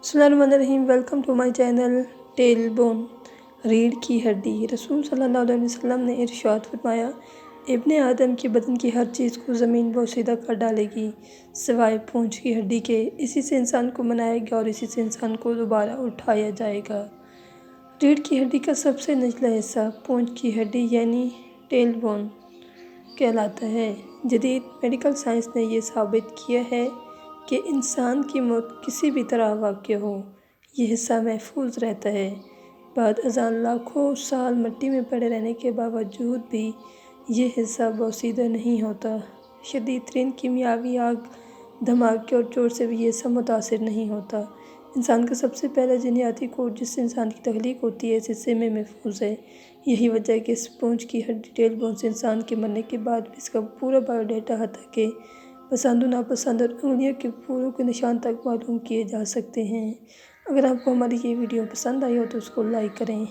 بسم اللہ الرحمن الرحیم۔ Welcome to my channel tail bone. ریڑھ کی ہڈی۔ رسول صلی اللہ علیہ وسلم نے ارشاد فرمایا، ابن آدم کے بدن کی ہر چیز کو زمین بوسیدہ کر ڈالے گی سوائے پونچھ کی ہڈی کے، اسی سے انسان کو بنایا گیا اور اسی سے انسان کو دوبارہ اٹھایا جائے گا۔ ریڑھ کی ہڈی کا سب سے نچلا حصہ پونچھ کی ہڈی یعنی ٹیل بون کہلاتا ہے۔ جدید میڈیکل سائنس نے یہ ثابت کیا ہے کہ انسان کی موت کسی بھی طرح واقع ہو، یہ حصہ محفوظ رہتا ہے۔ بعد ازاں لاکھوں سال مٹی میں پڑے رہنے کے باوجود بھی یہ حصہ بوسیدہ نہیں ہوتا۔ شدید ترین کیمیاوی آگ، دھماکے اور چوٹ سے بھی یہ حصہ متاثر نہیں ہوتا۔ انسان کا سب سے پہلا جینیاتی کوڈ جس سے انسان کی تخلیق ہوتی ہے، اس حصے میں محفوظ ہے۔ یہی وجہ ہے کہ اس پونچھ کی ہڈی ٹیل بون سے انسان کے مرنے کے بعد بھی اس کا پورا بایو ڈیٹا حتیٰ کہ پسند و ناپسند اور انگلیوں کے پھولوں کے نشان تک معلوم کیے جا سکتے ہیں۔ اگر آپ کو ہماری یہ ویڈیو پسند آئی ہو تو اس کو لائک کریں۔